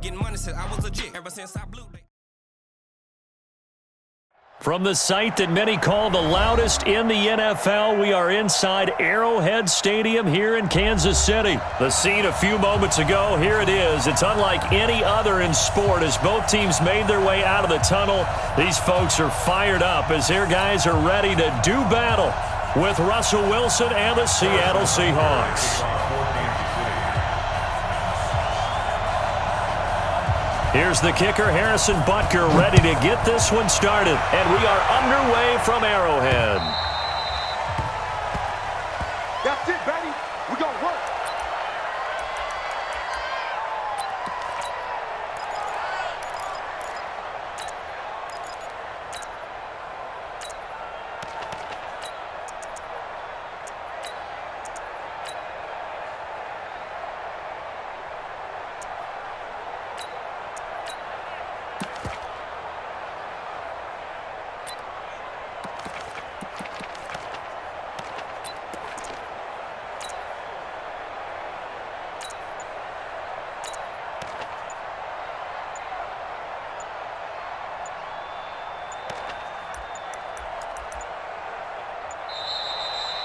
Getting money since I was legit. Ever since I blew. From the site that many call the loudest in the NFL, we are inside Arrowhead Stadium here in Kansas City. The scene a few moments ago, here it is. It's unlike any other in sport as both teams made their way out of the tunnel. These folks are fired up as their guys are ready to do battle with Russell Wilson and the Seattle Seahawks. Here's the kicker, Harrison Butker, ready to get this one started. And we are underway from Arrowhead. That's it, baby. We're going to work.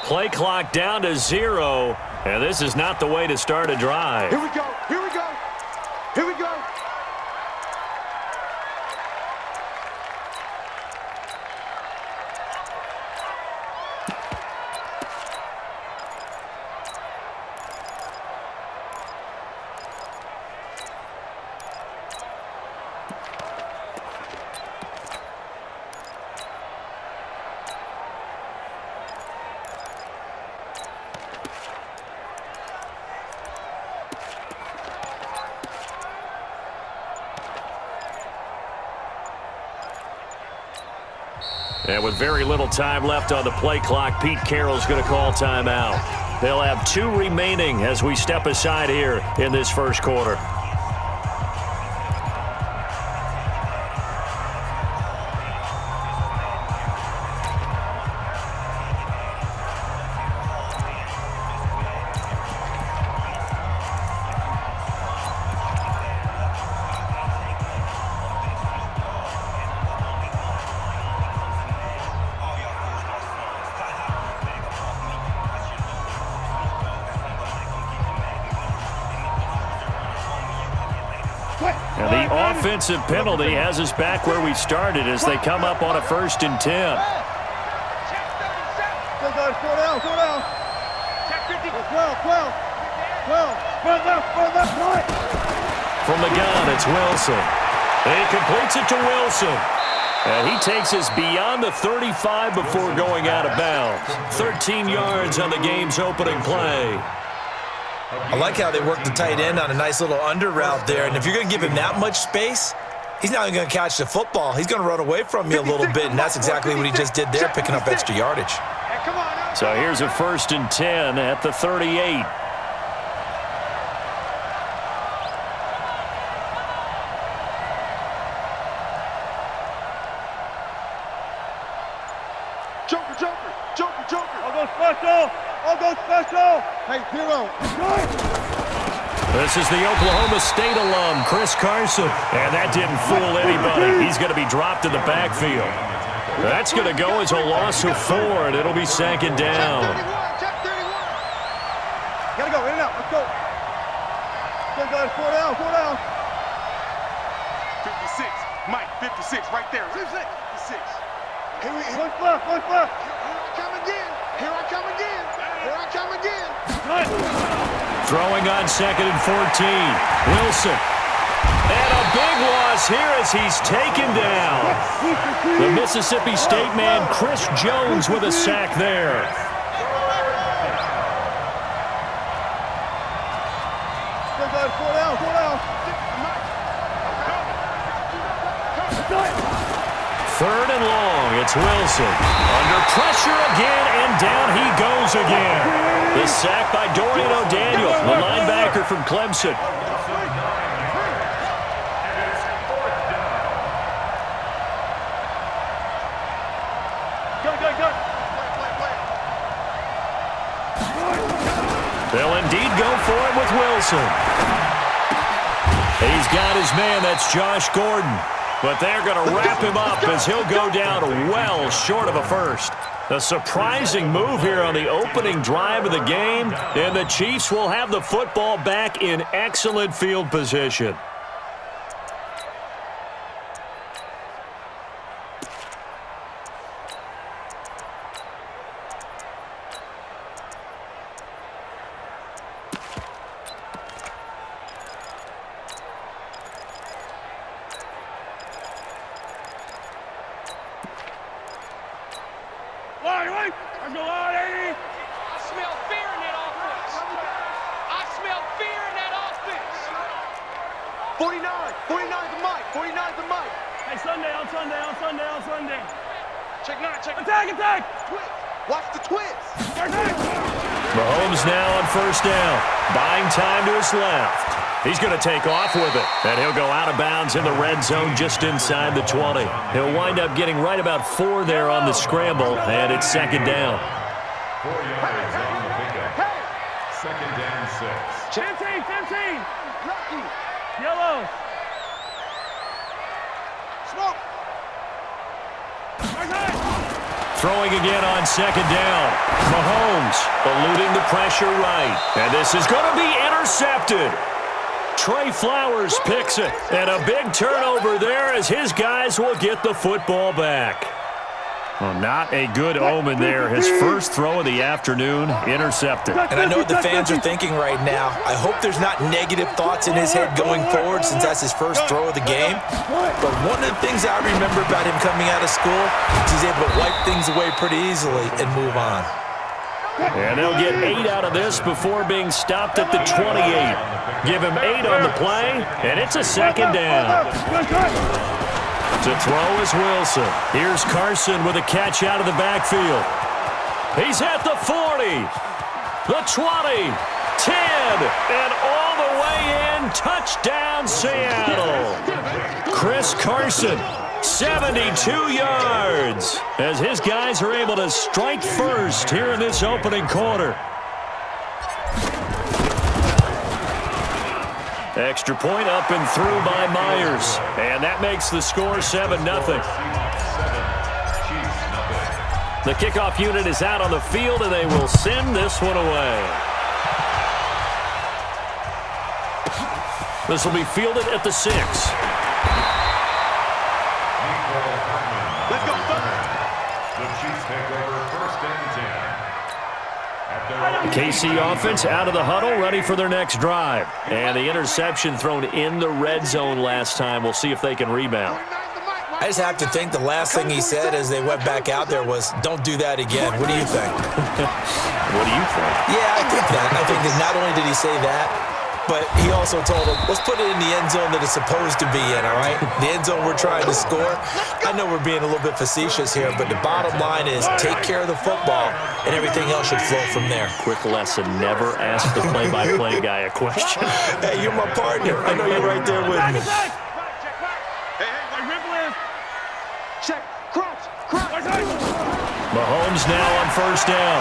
Play clock down to 0, and this is not the way to start a drive. Here we go. Here we go. Here we go. And with very little time left on the play clock, Pete Carroll's going to call timeout. They'll have 2 remaining as we step aside here in this first quarter. And the offensive penalty has us back where we started as they come up on a 1st and 10. From the gun, it's Wilson. And he completes it to Wilson. And he takes us beyond the 35 before going out of bounds. 13 yards on the game's opening play. I like how they work the tight end on a nice little under route there. And if you're going to give him that much space, he's not even going to catch the football. He's going to run away from you a little bit, and that's exactly what he just did there, picking up extra yardage. So here's a 1st and 10 at the 38. Hey, Hero. This is the Oklahoma State alum, Chris Carson. And that didn't fool anybody. He's going to be dropped in the backfield. That's going to go as a loss of 4, and it'll be 2nd down. Check 31. Gotta go, in and out. Let's go. Go, guys. 4 down, 4 down. 56. Mike, 56, right there. 56. Here we go. Look left. Here I come again. Here I come again. Here I come again. Throwing on 2nd and 14. Wilson. And a big loss here as he's taken down. The Mississippi State man, Chris Jones, with a sack there. Third and long, it's Wilson. Under pressure again, and down he goes again. The sack by Dorian O'Daniel, the linebacker from Clemson. They'll indeed go for it with Wilson. He's got his man. That's Josh Gordon. But they're going to wrap him up as he'll go down well short of a first. A surprising move here on the opening drive of the game, and the Chiefs will have the football back in excellent field position. I smell fear in that offense. I smell fear in that offense. 49 the mic, 49 the mic. Hey, Sunday. Check 9, check. Attack! Twist. Watch the twist. Mahomes now on first down. Buying time to his left. He's going to take off with it. And he'll go out of bounds in the red zone just inside the 20. He'll wind up getting right about 4 there on the scramble, and it's second down. 4 yards on the pickup. Second down 6. 15. Rocky. Yellow. Smoke. Throwing again on second down. Mahomes eluding the pressure right. And this is going to be intercepted. Trey Flowers picks it. And a big turnover there as his guys will get the football back. Well, not a good omen there. His first throw of the afternoon intercepted. And I know what the fans are thinking right now. I hope there's not negative thoughts in his head going forward since that's his first throw of the game. But one of the things I remember about him coming out of school is he's able to wipe things away pretty easily and move on. And they'll get 8 out of this before being stopped at the 28. Give him 8 on the play, and it's a second down. To throw is Wilson. Here's Carson with a catch out of the backfield. He's at the 40, the 20, 10, and all the way in. Touchdown, Seattle. Chris Carson, 72 yards, as his guys are able to strike first here in this opening quarter. Extra point up and through by Myers. And that makes the score 7-0. The kickoff unit is out on the field, and they will send this one away. This will be fielded at the 6. Let's go. The Chiefs take over first and 10. KC offense out of the huddle, ready for their next drive. And the interception thrown in the red zone last time. We'll see if they can rebound. I just have to think the last thing he said as they went back out there was, don't do that again. What do you think? What do you think? Yeah, I think that. I think that not only did he say that, but he also told him, let's put it in the end zone that it's supposed to be in, all right? The end zone we're trying to score. I know we're being a little bit facetious here, but the bottom line is take care of the football, and everything else should flow from there. Quick lesson, never ask the play-by-play guy a question. Hey, you're my partner. I know you're right there with me. Check. Crouch. Mahomes now on first down.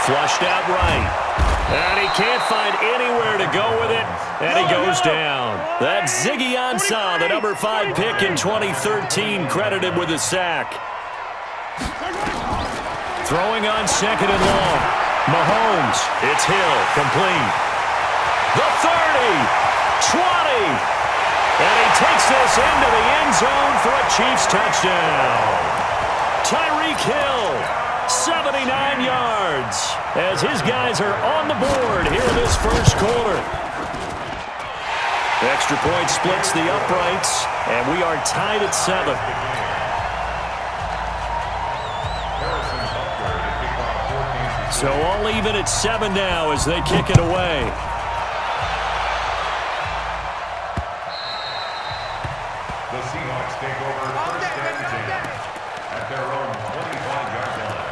Flushed out right. And he can't find anywhere to go with it, and he goes down. That's Ziggy Ansah, the number 5 pick in 2013, credited with a sack. Throwing on second and long. Mahomes, it's Hill, complete. The 30, 20, and he takes this into the end zone for a Chiefs touchdown. Tyreek Hill, 79 yards, as his guys are on the board here in this first quarter. Extra point splits the uprights, and we are tied at 7. So all even at 7 now as they kick it away. The Seahawks take over first and 10 at their own 25-yard line.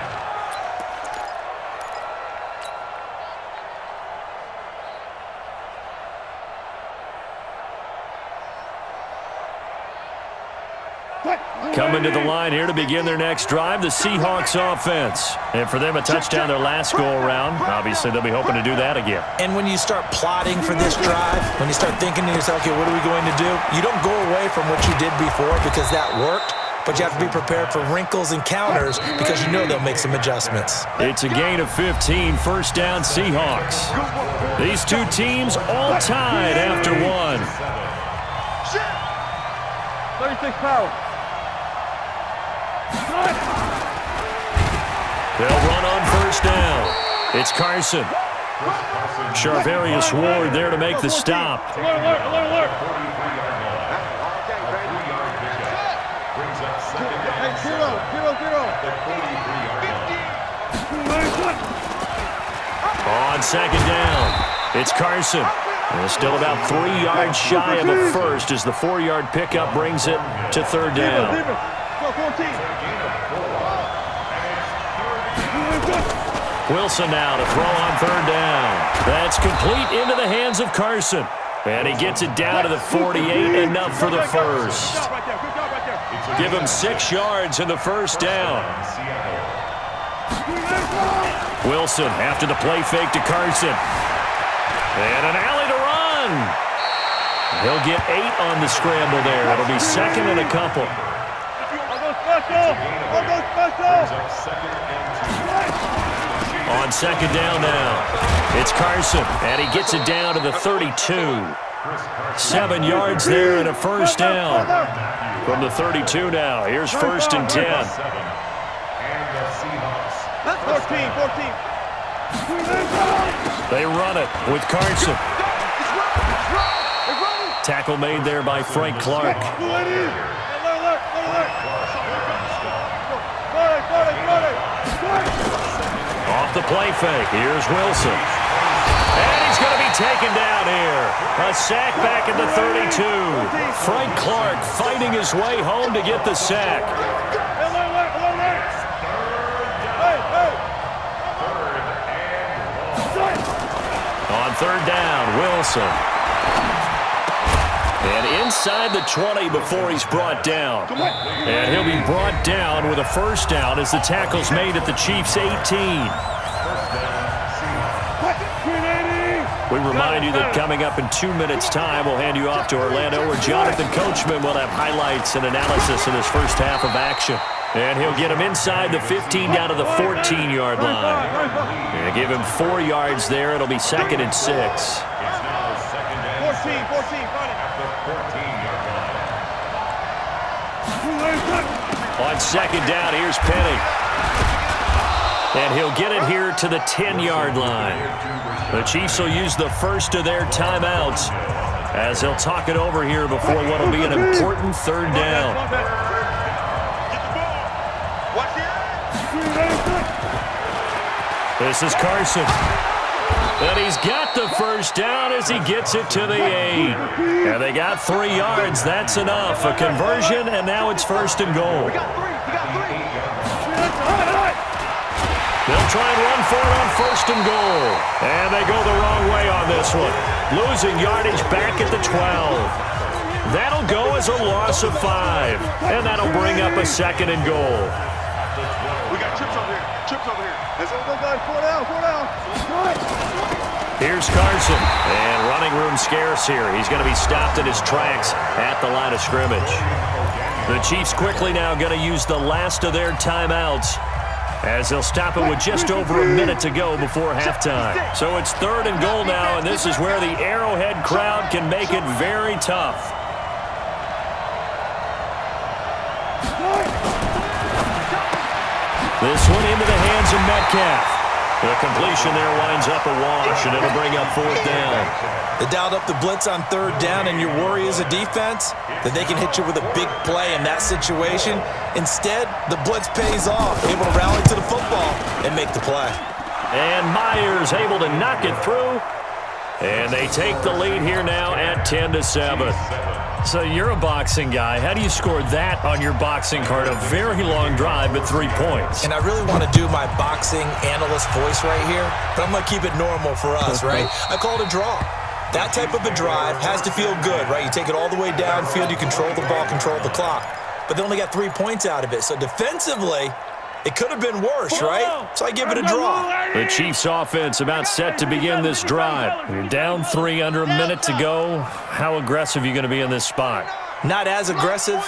Coming to the line here to begin their next drive, the Seahawks offense. And for them, a touchdown their last go-around. Obviously, they'll be hoping to do that again. And when you start plotting for this drive, when you start thinking to yourself, okay, what are we going to do? You don't go away from what you did before because that worked, but you have to be prepared for wrinkles and counters because you know they'll make some adjustments. It's a gain of 15, first down Seahawks. These two teams all tied after one. 36 power. They'll run on first down. It's Carson. Charvarius Ward there to make the stop. Alert. On second down, it's Carson. And still about 3 yards shy of a first as the 4-yard pickup brings it to third down. Wilson now to throw on third down. That's complete into the hands of Carson. And he gets it down to the 48, enough for the first. Give him 6 yards in the first down. Wilson after the play fake to Carson. And an alley to run. He'll get 8 on the scramble there. It'll be second and a couple. On second down now, it's Carson, and he gets it down to the 32. 7 yards there and a first down. From the 32 now, here's first and 10. 14. They run it with Carson. Tackle made there by Frank Clark. Off the play fake, here's Wilson. And he's going to be taken down here. A sack back at the 32. Frank Clark fighting his way home to get the sack. On third down, Wilson. And inside the 20 before he's brought down. And he'll be brought down with a first down as the tackle's made at the Chiefs' 18. We remind you that coming up in 2 minutes' time, we'll hand you off to Orlando, where Jonathan Coachman will have highlights and analysis in this first half of action. And he'll get him inside the 15 down to the 14-yard line. And give him 4 yards there. It'll be second and 6. 14. On second down, here's Penny. And he'll get it here to the 10-yard line. The Chiefs will use the first of their timeouts as they'll talk it over here before what will be an important third down. This is Carson. And he's got the first down as he gets it to the 8. And they got 3 yards. That's enough. A conversion, and now it's first and goal. They'll try and run for it on first and goal. And they go the wrong way on this one. Losing yardage back at the 12. That'll go as a loss of 5. And that'll bring up a second and goal. We got chips over here. Here's Carson, and running room scarce here. He's going to be stopped in his tracks at the line of scrimmage. The Chiefs quickly now going to use the last of their timeouts as they'll stop it with just over a minute to go before halftime. So it's third and goal now, and this is where the Arrowhead crowd can make it very tough. This one into the hands of Metcalf. The completion there winds up a wash, and it'll bring up fourth down. They dialed up the blitz on third down, and your worry as a defense that they can hit you with a big play in that situation. Instead, the blitz pays off, able to rally to the football and make the play. And Myers able to knock it through. And they take the lead here now at 10-7. So you're a boxing guy. How do you score that on your boxing card? A very long drive, but 3 points. And I really want to do my boxing analyst voice right here, but I'm going to keep it normal for us, right? I call it a draw. That type of a drive has to feel good, right? You take it all the way downfield, you control the ball, control the clock. but they only got 3 points out of it. So defensively, it could have been worse, right? So I give it a draw. The Chiefs offense about set to begin this drive. You're down 3, under a minute to go. How aggressive are you going to be in this spot? Not as aggressive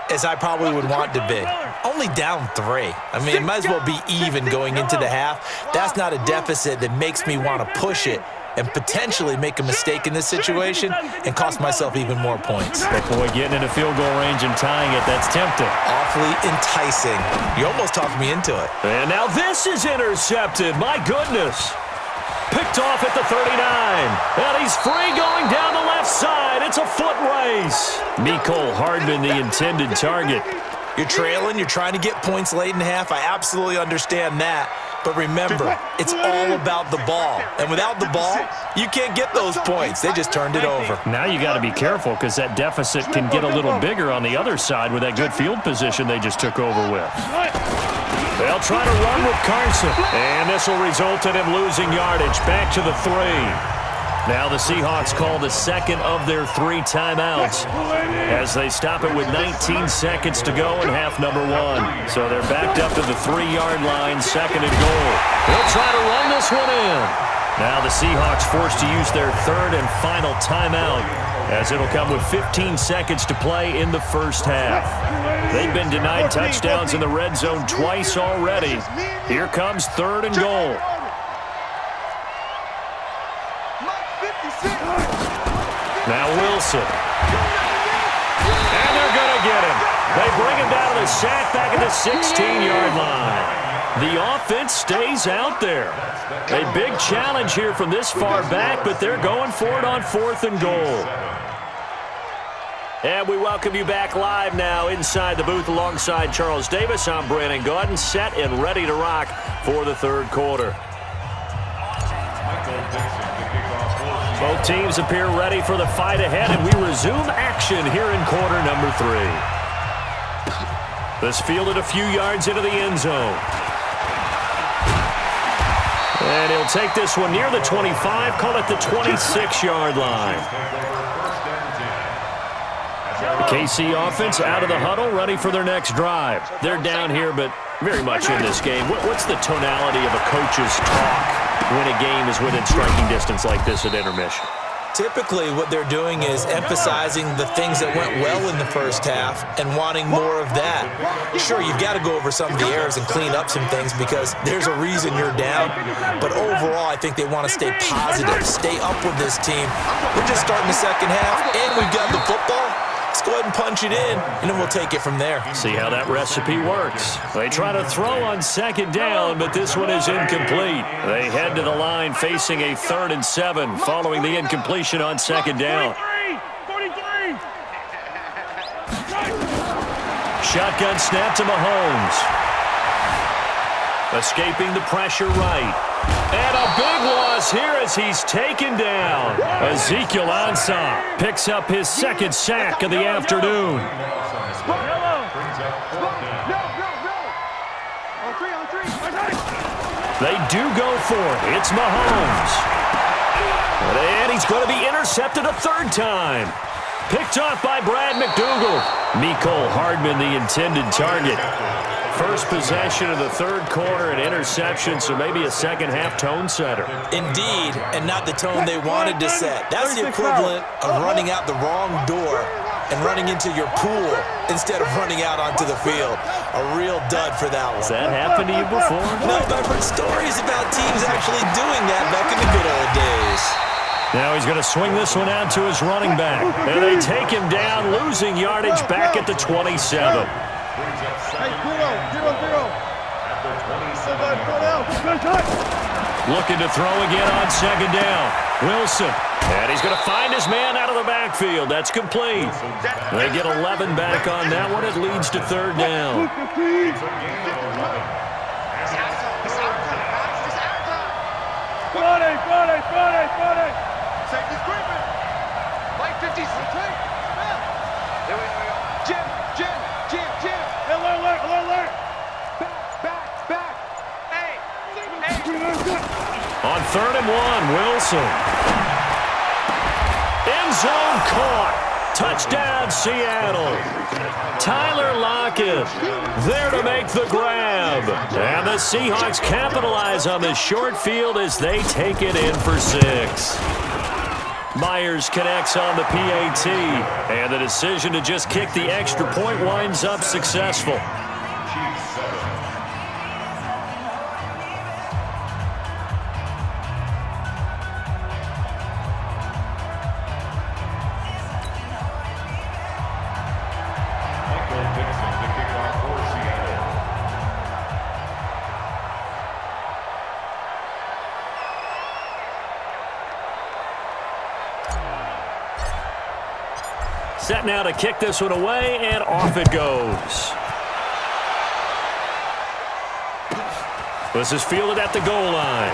as I probably would want to be. Only down 3. I mean, it might as well be even going into the half. That's not a deficit that makes me want to push it and potentially make a mistake in this situation and cost myself even more points. But boy, getting into field goal range and tying it, that's tempting. Awfully enticing. You almost talked me into it. And now this is intercepted. My goodness. Picked off at the 39. And he's free going down the left side. It's a foot race. Mecole Hardman, the intended target. You're trailing. You're trying to get points late in half. I absolutely understand that. But remember, it's all about the ball. And without the ball, you can't get those points. They just turned it over. Now you got to be careful because that deficit can get a little bigger on the other side with that good field position they just took over with. They'll try to run with Carson. And this will result in him losing yardage. Back to the 3. Now the Seahawks call the second of their 3 timeouts as they stop it with 19 seconds to go in half number 1. So they're backed up to the 3-yard line, 2nd and goal. They'll try to run this one in. Now the Seahawks forced to use their 3rd and final timeout as it'll come with 15 seconds to play in the first half. They've been denied touchdowns in the red zone twice already. Here comes 3rd and goal. Now Wilson. And they're going to get him. They bring him down to the sack back at the 16-yard line. The offense stays out there. A big challenge here from this far back, but they're going for it on 4th and goal. And we welcome you back live now inside the booth alongside Charles Davis. I'm Brandon Gaudin, set and ready to rock for the 3rd quarter. Both teams appear ready for the fight ahead, and we resume action here in quarter number 3. This fielded a few yards into the end zone. And he'll take this one near the 25, call it the 26-yard line. The KC offense out of the huddle, ready for their next drive. They're down here, but very much in this game. What's the tonality of a coach's talk when a game is within striking distance like this at intermission? Typically, what they're doing is emphasizing the things that went well in the first half and wanting more of that. Sure, you've got to go over some of the errors and clean up some things because there's a reason you're down. But overall, I think they want to stay positive, stay up with this team. We're just starting the second half, and we've got the football. Let's go ahead and punch it in, and then we'll take it from there. See how that recipe works. They try to throw on 2nd down, but this one is incomplete. They head to the line facing a 3rd and 7 following the incompletion on 2nd down. 43! Shotgun snap to Mahomes. Escaping the pressure right. And a big loss here as he's taken down. Ezekiel Ansah picks up his 2nd sack of the afternoon. They do go for it. It's Mahomes. And he's going to be intercepted a 3rd time. Picked off by Brad McDougal. Mecole Hardman, the intended target. First possession of the 3rd quarter, an interception, so maybe a second-half tone setter. Indeed, and not the tone they wanted to set. That's the equivalent of running out the wrong door and running into your pool instead of running out onto the field. A real dud for that one. Has that happened to you before? No, but I've heard stories about teams actually doing that back in the good old days. Now he's going to swing this one out to his running back. And they take him down, losing yardage back at the 27. Hey, 0. Looking to throw again on 2nd down. Wilson. And he's going to find his man out of the backfield. That's complete. They get 11 back on that one. It leads to 3rd down. Friday. Safety's creeping. Like 50. Jim. Alert. Back. Hey. On 3rd and 1, Wilson. End zone caught. Touchdown, Seattle. Tyler Lockett there to make the grab. And the Seahawks capitalize on this short field as they take it in for 6. Myers connects on the PAT, and the decision to just kick the extra point winds up successful. Set now to kick this one away, and off it goes. This is fielded at the goal line.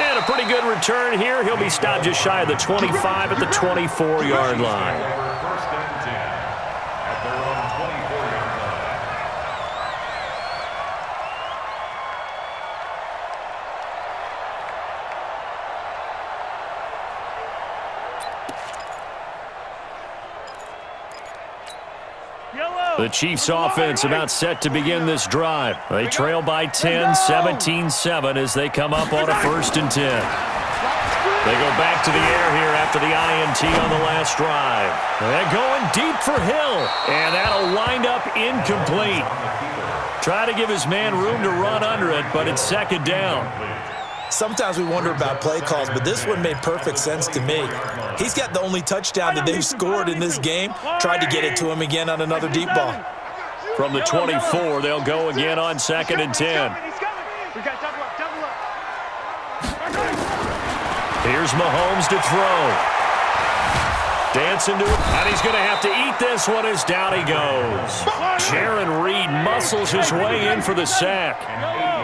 And a pretty good return here. He'll be stopped just shy of the 25 at the 24-yard line. First and 10 at their own 24-yard line. The Chiefs offense about set to begin this drive. They trail by 10, 17-7 as they come up on a 1st and 10. They go back to the air here after the INT on the last drive. They're going deep for Hill, and that'll wind up incomplete. Try to give his man room to run under it, but it's 2nd down. Sometimes we wonder about play calls, but this one made perfect sense to me. He's got the only touchdown that they've scored in this game. Tried to get it to him again on another deep ball. From the 24, they'll go again on 2nd and 10. Here's Mahomes to throw. Dancing to it, and he's going to have to eat this one as down he goes. Jaron Reed muscles his way in for the sack.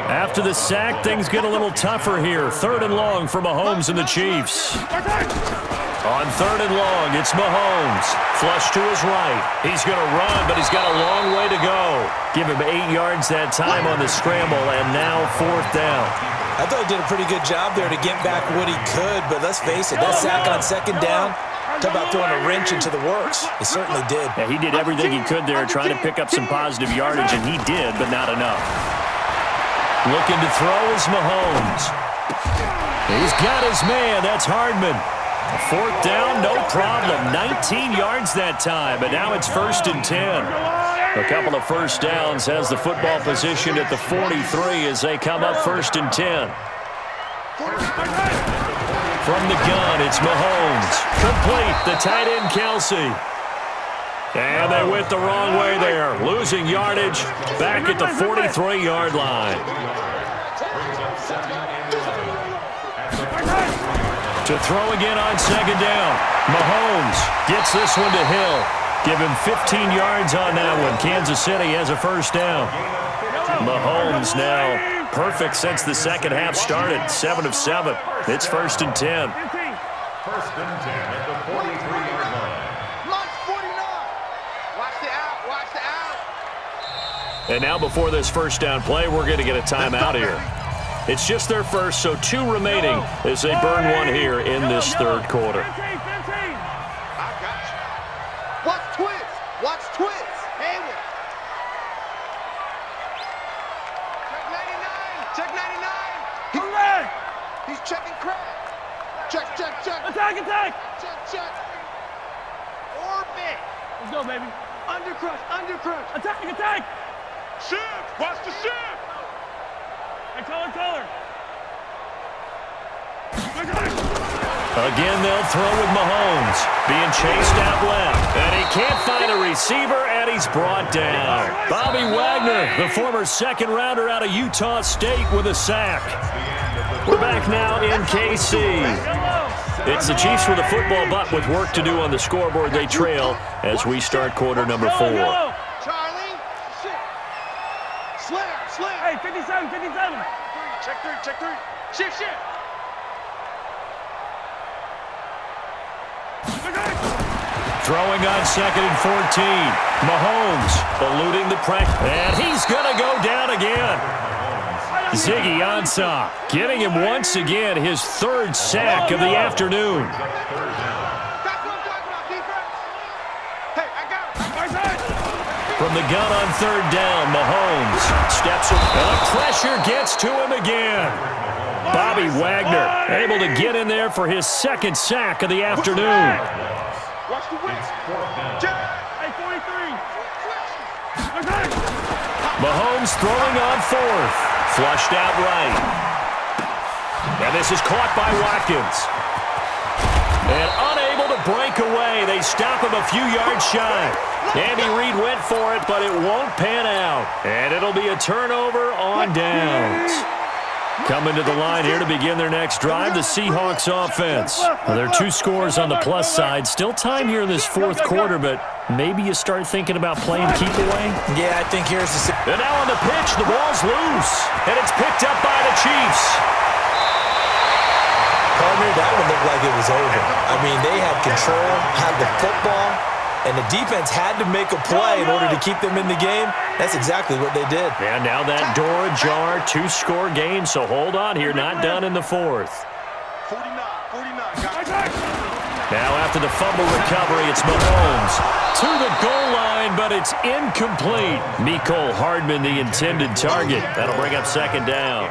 After the sack, things get a little tougher here. 3rd and long for Mahomes and the Chiefs. On 3rd and long, it's Mahomes. Flush to his right. He's going to run, but he's got a long way to go. Give him 8 yards that time on the scramble, and now 4th down. I thought he did a pretty good job there to get back what he could, but let's face it, that sack on 2nd down, talk about throwing a wrench into the works. He certainly did. Yeah, he did everything he could there, trying to pick up some positive yardage, and he did, but not enough. Looking to throw is Mahomes. He's got his man. That's Hardman. 4th down, no problem. 19 yards that time, but now it's 1st and 10. A couple of first downs has the football positioned at the 43 as they come up 1st and 10. From the gun, it's Mahomes. Complete, the tight end, Kelsey. And they went the wrong way there. Losing yardage back at the 43-yard line. To throw again on 2nd down. Mahomes gets this one to Hill. Give him 15 yards on that one. Kansas City has a 1st down. Mahomes now perfect since the 2nd half started. 7 of 7. It's 1st and 10. 1st and 10 at the 43-yard line. And now before this 1st down play, we're going to get a timeout here. It's just their first, so 2 remaining as they burn one here in this 3rd quarter. Watch twist. Watch twist. Hayward. Check 99. Check 99. He's checking Craig. Check. Attack. Check. Orbit. Let's go, baby. Undercrush. Attack. Shift. Watch the shift. Hey, color. Again, they'll throw with Mahomes. Being chased out left. And he can't find a receiver, and he's brought down. Bobby Wagner, the former 2nd rounder out of Utah State, with a sack. We're back now in KC. It's the Chiefs with a football, but with work to do on the scoreboard, they trail as we start quarter number 4. Charlie. Slam. Hey, 57. Check 3. Shift. Throwing on 2nd and 14. Mahomes eluding the pressure. And he's going to go down again. Ziggy Ansah getting him once again his 3rd sack of the afternoon. From the gun on third down, Mahomes steps up. And the pressure gets to him again. Bobby Wagner able to get in there for his second sack of the afternoon. Watch the wing. Hey, 43. Mahomes throwing on fourth. Flushed out right. And this is caught by Watkins. And unable to break away. They stop him a few yards shy. Andy Reid went for it, but it won't pan out. And it'll be a turnover on downs. Coming to the line here to begin their next drive, the Seahawks offense. Well, there are 2 scores on the plus side. Still time here in this fourth quarter, but maybe you start thinking about playing keep away. Yeah, I think here's the... And now on the pitch, the ball's loose. And it's picked up by the Chiefs. Partner, that one looked like it was over. I mean, they had control, had the football, and the defense had to make a play in order to keep them in the game. That's exactly what they did. And now that door ajar, 2-score game, so hold on here, not done in the fourth. 49. Now after the fumble recovery, it's Mahomes to the goal line, but it's incomplete. Mecole Hardman, the intended target. That'll bring up second down.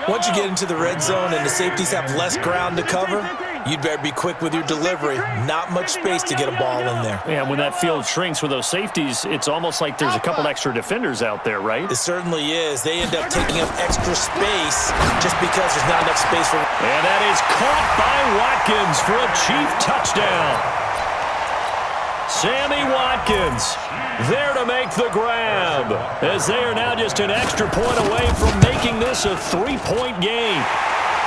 Once you get into the red zone and the safeties have less ground to cover, you'd better be quick with your delivery. Not much space to get a ball in there. Yeah, when that field shrinks with those safeties, it's almost like there's a couple extra defenders out there, right? It certainly is. They end up taking up extra space just because there's not enough space for... And that is caught by Watkins for a Chief touchdown. Sammy Watkins there to make the grab, as they are now just an extra point away from making this a 3-point game.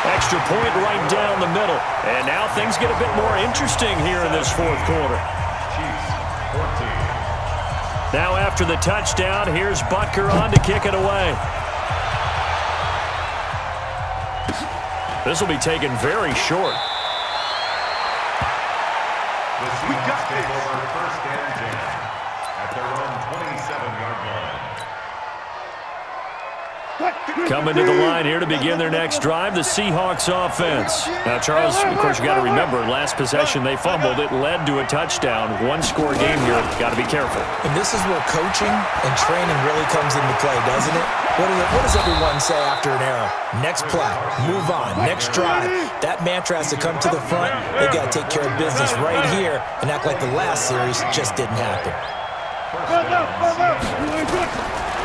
Extra point right down the middle. And now things get a bit more interesting here in this fourth quarter. Now after the touchdown, here's Butker on to kick it away. This will be taken very short. The Seahawks take over first and 10 at their own 27-yard line. Coming to the line here to begin their next drive, the Seahawks offense. Now, Charles, of course, you got to remember, last possession they fumbled. It led to a touchdown. 1-score game here. Got to be careful. And this is where coaching and training really comes into play, doesn't it? What does everyone say after an error? Next play, move on, next drive. That mantra has to come to the front. They've got to take care of business right here and act like the last series just didn't happen.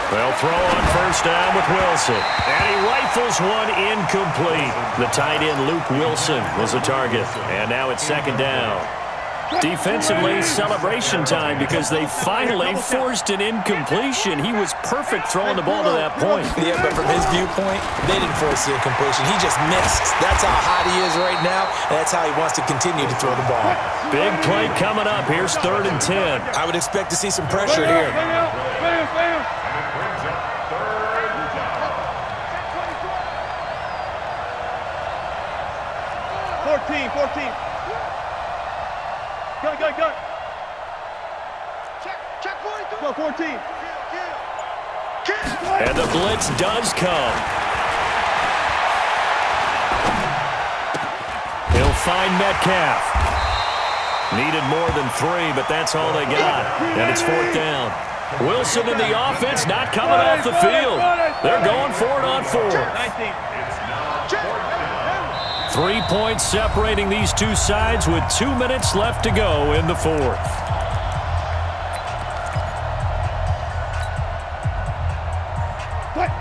They'll throw on first down with Wilson. And he rifles one incomplete. The tight end, Luke Wilson, was a target. And now it's second down. Defensively, celebration time because they finally forced an incompletion. He was perfect throwing the ball to that point. Yeah, but from his viewpoint, they didn't force the incompletion. He just missed. That's how hot he is right now, and that's how he wants to continue to throw the ball. Big play coming up. Here's 3rd and 10. I would expect to see some pressure here. And it brings up third down. 14. Go. Check 42. Go, 14. And the blitz does come. He'll find Metcalf. Needed more than 3, but that's all they got. And it's 4th down. Wilson in the offense not coming off the field. They're going for it on 4th. 19. 3 points separating these two sides with 2 minutes left to go in the 4th.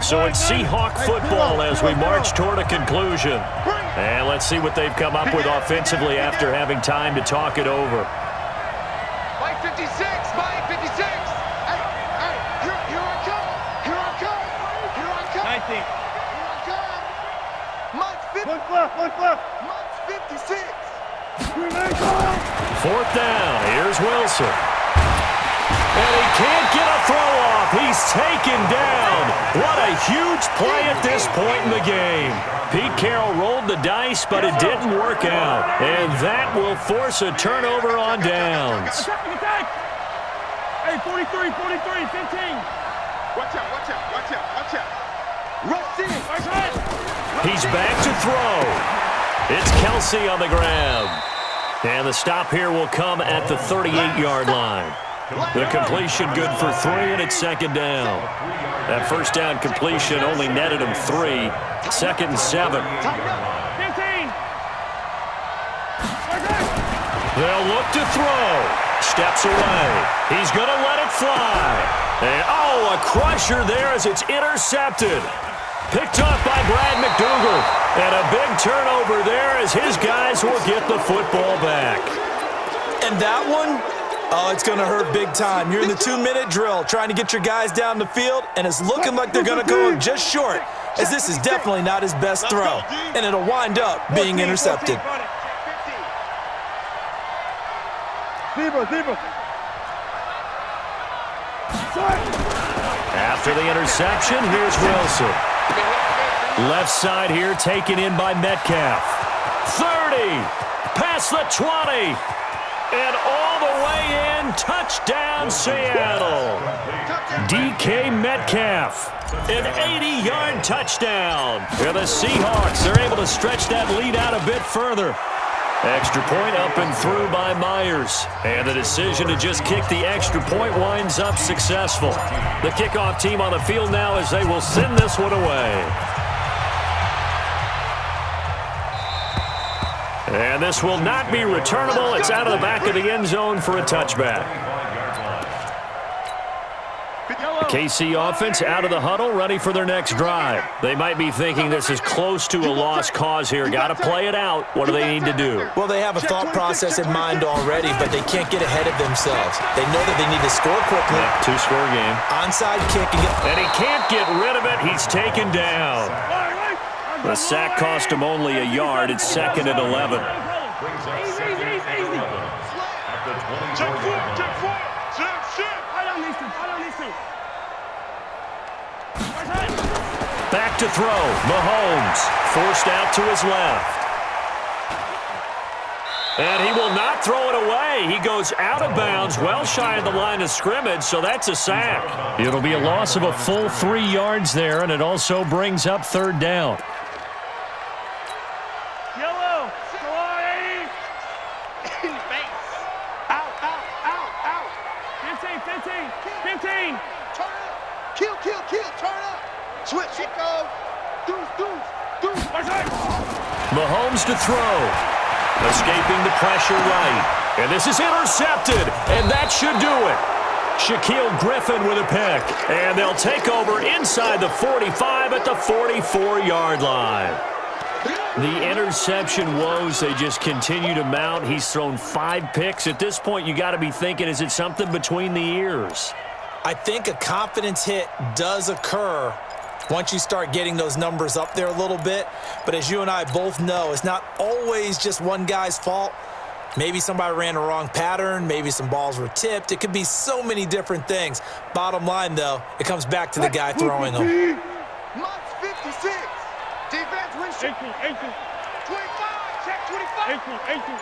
So it's Seahawk football as we march toward a conclusion. And let's see what they've come up with offensively after having time to talk it over. Mike 56, Mike 56. Hey, here I come. 19. Mike 50. One left. Mike 56. 4th down. Here's Wilson. And he can't get a throw off. He's taken down. What a huge play at this point in the game. Pete Carroll rolled the dice, but it didn't work out. And that will force a turnover on downs. Attack. Hey, 43, 15. Watch out. Rush in. He's back to throw. It's Kelsey on the grab. And the stop here will come at the 38-yard line. The completion good for 3, and it's second down. That first down completion only netted him 3. Second and 7. 15. They'll look to throw. Steps away. He's going to let it fly. And, a crusher there as it's intercepted. Picked off by Brad McDougal. And a big turnover there as his guys will get the football back. And that one, it's going to hurt big time. You're in the 2-minute drill trying to get your guys down the field, and it's looking like they're going to go just short, as this is definitely not his best throw, and it'll wind up being intercepted. Zebra. After the interception, here's Wilson. Left side here taken in by Metcalf. 30, past the 20, and all the way in, touchdown Seattle. DK Metcalf, an 80-yard touchdown. And the Seahawks are able to stretch that lead out a bit further. Extra point up and through by Myers. And the decision to just kick the extra point winds up successful. The kickoff team on the field now as they will send this one away. And this will not be returnable. It's out of the back of the end zone for a touchback. KC offense out of the huddle, ready for their next drive. They might be thinking this is close to a lost cause here. Got to play it out. What do they need to do? Well, they have a thought process in mind already, but they can't get ahead of themselves. They know that they need to score quickly. Yeah, 2-score game. Onside kick. And he can't get rid of it. He's taken down. The sack cost him only a yard. It's second and 11. Back to throw. Mahomes forced out to his left. And he will not throw it away. He goes out of bounds, well shy of the line of scrimmage, so that's a sack. It'll be a loss of a full 3 yards there, and it also brings up third down. Yellow. Go on, 80. In the face. Out. 15. Turn up. Kill. Turn up. Switch. Go. Deuce. Mahomes to throw. Escaping the pressure right. And this is intercepted. And that should do it. Shaquille Griffin with a pick. And they'll take over inside the 45 at the 44-yard line. The interception woes, they just continue to mount. He's thrown 5 picks. At this point, you got to be thinking, is it something between the ears? I think a confidence hit does occur once you start getting those numbers up there a little bit. But as you and I both know, it's not always just one guy's fault. Maybe somebody ran a wrong pattern. Maybe some balls were tipped. It could be so many different things. Bottom line, though, it comes back to the guy throwing them. Months 56. Defense wins. 18. 25. Check 25. 18.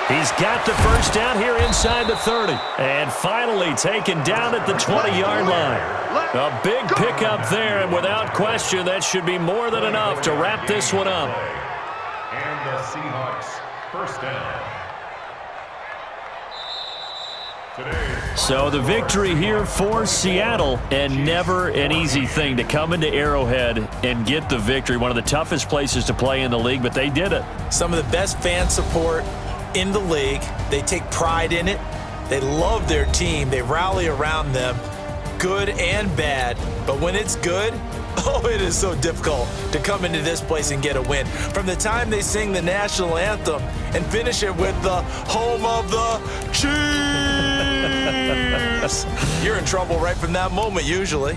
He's got the first down here inside the 30. And finally taken down at the 20-yard line. A big pickup there, and without question, that should be more than enough to wrap this one up. And the Seahawks first down. So the victory here for Seattle, and never an easy thing to come into Arrowhead and get the victory. One of the toughest places to play in the league, but they did it. Some of the best fan support in the league. They take pride in it. They love their team. They rally around them, good and bad. But when it's good, it is so difficult to come into this place and get a win. From the time they sing the national anthem and finish it with the home of the Chiefs, you're in trouble right from that moment usually.